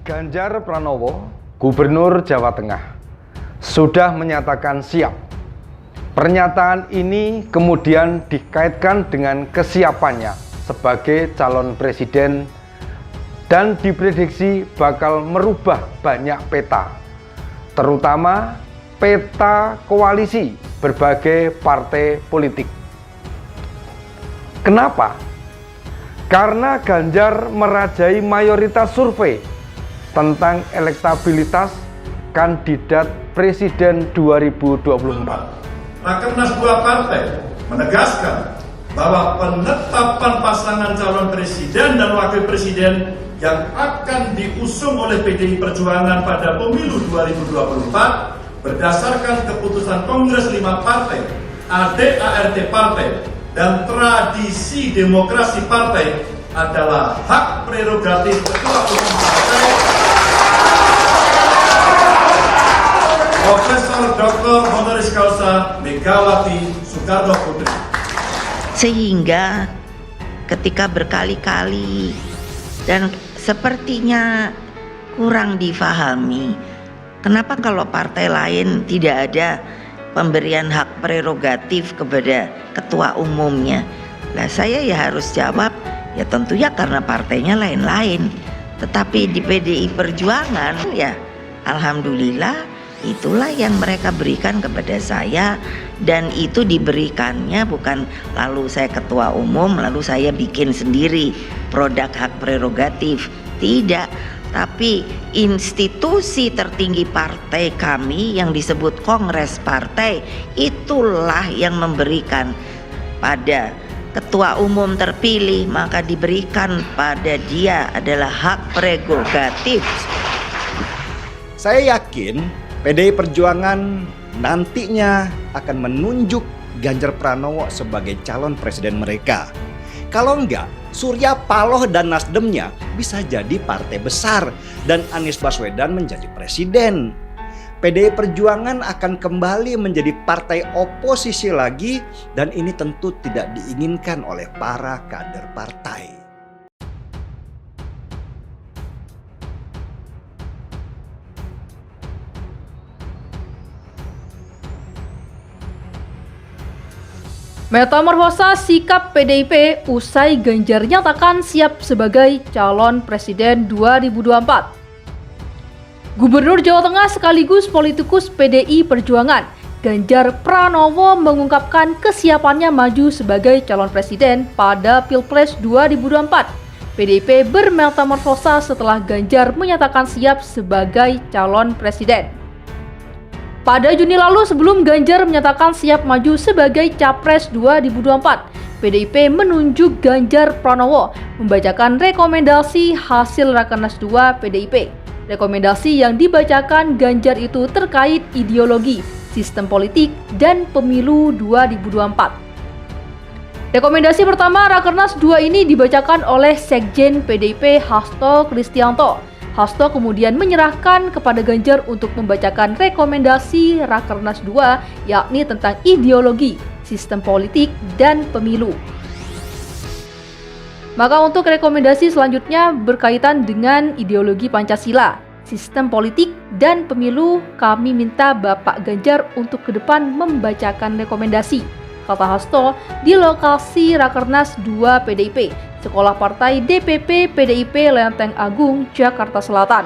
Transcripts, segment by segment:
Ganjar Pranowo, Gubernur Jawa Tengah, sudah menyatakan siap. Pernyataan ini kemudian dikaitkan dengan kesiapannya sebagai calon presiden dan diprediksi bakal merubah banyak peta, terutama peta koalisi berbagai partai politik. Kenapa? Karena Ganjar merajai mayoritas survei tentang elektabilitas kandidat presiden 2024. Rakernas dua partai menegaskan bahwa penetapan pasangan calon presiden dan wakil presiden yang akan diusung oleh PDI Perjuangan pada pemilu 2024 berdasarkan keputusan Kongres 5 Partai, ADART Partai, dan tradisi demokrasi partai adalah hak prerogatif Ketua Umum Partai Profesor Dr. Honoris Causa Megawati Soekarno Putri. Sehingga ketika berkali-kali dan sepertinya kurang difahami, kenapa kalau partai lain tidak ada pemberian hak prerogatif kepada ketua umumnya? Nah, saya ya harus jawab, ya tentunya karena partainya lain-lain. Tetapi di PDI Perjuangan ya alhamdulillah itulah yang mereka berikan kepada saya, dan itu diberikannya bukan lalu saya ketua umum lalu saya bikin sendiri produk hak prerogatif, tidak, tapi institusi tertinggi partai kami yang disebut Kongres Partai itulah yang memberikan pada ketua umum terpilih, maka diberikan pada dia adalah hak prerogatif. Saya yakin PDI Perjuangan nantinya akan menunjuk Ganjar Pranowo sebagai calon presiden mereka. Kalau enggak, Surya Paloh dan Nasdemnya bisa jadi partai besar dan Anies Baswedan menjadi presiden. PDI Perjuangan akan kembali menjadi partai oposisi lagi, dan ini tentu tidak diinginkan oleh para kader partai. Metamorfosa sikap PDIP usai Ganjar nyatakan siap sebagai calon presiden 2024. Gubernur Jawa Tengah sekaligus politikus PDI Perjuangan, Ganjar Pranowo mengungkapkan kesiapannya maju sebagai calon presiden pada Pilpres 2024. PDIP bermetamorfosa setelah Ganjar menyatakan siap sebagai calon presiden. Pada Juni lalu, sebelum Ganjar menyatakan siap maju sebagai Capres 2024, PDIP menunjuk Ganjar Pranowo membacakan rekomendasi hasil Rakernas 2 PDIP. Rekomendasi yang dibacakan Ganjar itu terkait ideologi, sistem politik, dan pemilu 2024. Rekomendasi pertama Rakernas 2 ini dibacakan oleh Sekjen PDIP Hasto Kristianto. Hasto kemudian menyerahkan kepada Ganjar untuk membacakan rekomendasi Rakernas 2, yakni tentang ideologi, sistem politik, dan pemilu. Maka untuk rekomendasi selanjutnya berkaitan dengan ideologi Pancasila, sistem politik, dan pemilu, kami minta Bapak Ganjar untuk ke depan membacakan rekomendasi, kata Hasto di lokasi Rakernas 2 PDIP, Sekolah Partai DPP PDIP Lenteng Agung, Jakarta Selatan.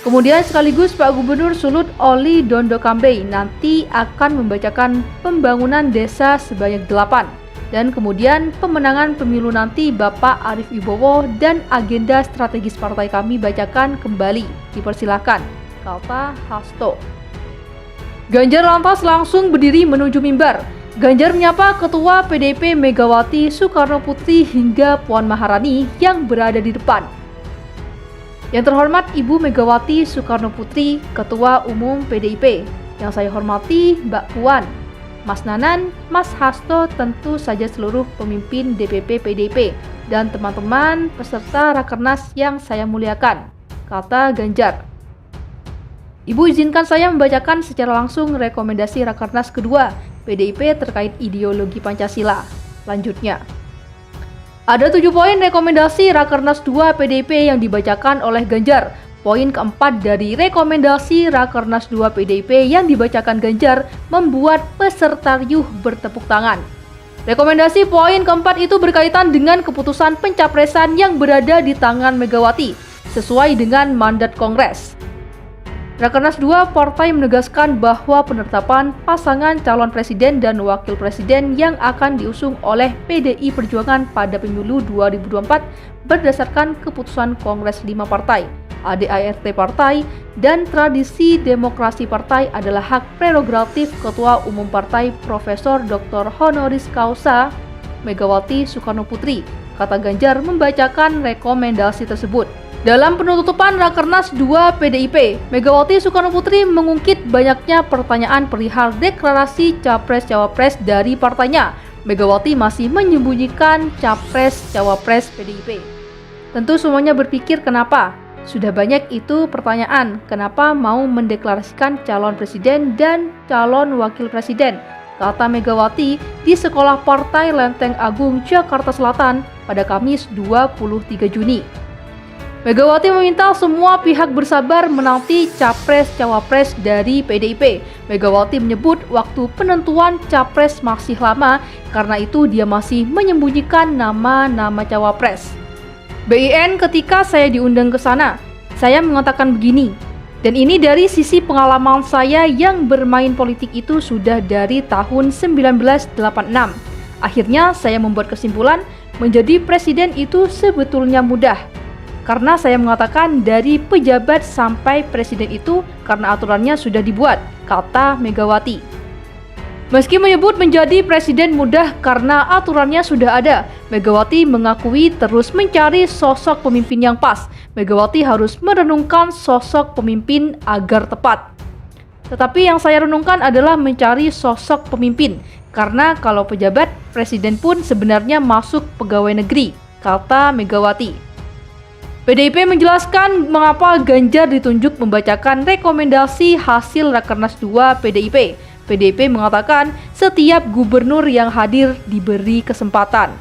Kemudian sekaligus Pak Gubernur Sulut Oli Dondo Kambe nanti akan membacakan pembangunan desa sebanyak 8. Dan kemudian pemenangan pemilu nanti Bapak Arief Wibowo dan agenda strategis partai kami bacakan kembali. Dipersilakan, kata Hasto. Ganjar lantas langsung berdiri menuju mimbar. Ganjar menyapa Ketua PDIP Megawati Soekarno Putri hingga Puan Maharani yang berada di depan. Yang terhormat Ibu Megawati Soekarno Putri, Ketua Umum PDIP. Yang saya hormati Mbak Puan, Mas Nanan, Mas Hasto, tentu saja seluruh pemimpin DPP PDIP, dan teman-teman peserta Rakernas yang saya muliakan, kata Ganjar. Ibu izinkan saya membacakan secara langsung rekomendasi Rakernas kedua PDIP terkait ideologi Pancasila. Lanjutnya, ada 7 poin rekomendasi Rakernas 2 PDIP yang dibacakan oleh Ganjar. Poin keempat dari rekomendasi Rakernas 2 PDIP yang dibacakan Ganjar membuat peserta riuh bertepuk tangan. Rekomendasi poin keempat itu berkaitan dengan keputusan pencapresan yang berada di tangan Megawati, sesuai dengan mandat Kongres. Rakernas 2 partai menegaskan bahwa penetapan pasangan calon presiden dan wakil presiden yang akan diusung oleh PDI Perjuangan pada pemilu 2024 berdasarkan keputusan Kongres 5 partai, ADART partai, dan tradisi demokrasi partai adalah hak prerogatif Ketua Umum Partai Profesor Dr. Honoris Causa Megawati Soekarnoputri, kata Ganjar membacakan rekomendasi tersebut. Dalam penutupan Rakernas 2 PDIP, Megawati Soekarnoputri mengungkit banyaknya pertanyaan perihal deklarasi Capres-Cawapres dari partainya. Megawati masih menyembunyikan Capres-Cawapres PDIP. Tentu semuanya berpikir kenapa? Sudah banyak itu pertanyaan, kenapa mau mendeklarasikan calon presiden dan calon wakil presiden, kata Megawati di Sekolah Partai Lenteng Agung, Jakarta Selatan pada Kamis 23 Juni. Megawati meminta semua pihak bersabar menanti Capres-Cawapres dari PDIP. Megawati menyebut waktu penentuan Capres masih lama, karena itu dia masih menyembunyikan nama-nama Cawapres. BIN ketika saya diundang ke sana, saya mengatakan begini, dan ini dari sisi pengalaman saya yang bermain politik itu sudah dari tahun 1986. Akhirnya saya membuat kesimpulan, menjadi presiden itu sebetulnya mudah. Karena saya mengatakan dari pejabat sampai presiden itu karena aturannya sudah dibuat, kata Megawati. Meski menyebut menjadi presiden mudah karena aturannya sudah ada, Megawati mengakui terus mencari sosok pemimpin yang pas. Megawati harus merenungkan sosok pemimpin agar tepat. Tetapi yang saya renungkan adalah mencari sosok pemimpin, karena kalau pejabat, presiden pun sebenarnya masuk pegawai negeri, kata Megawati. PDIP menjelaskan mengapa Ganjar ditunjuk membacakan rekomendasi hasil Rakernas 2 PDIP. PDIP mengatakan setiap gubernur yang hadir diberi kesempatan.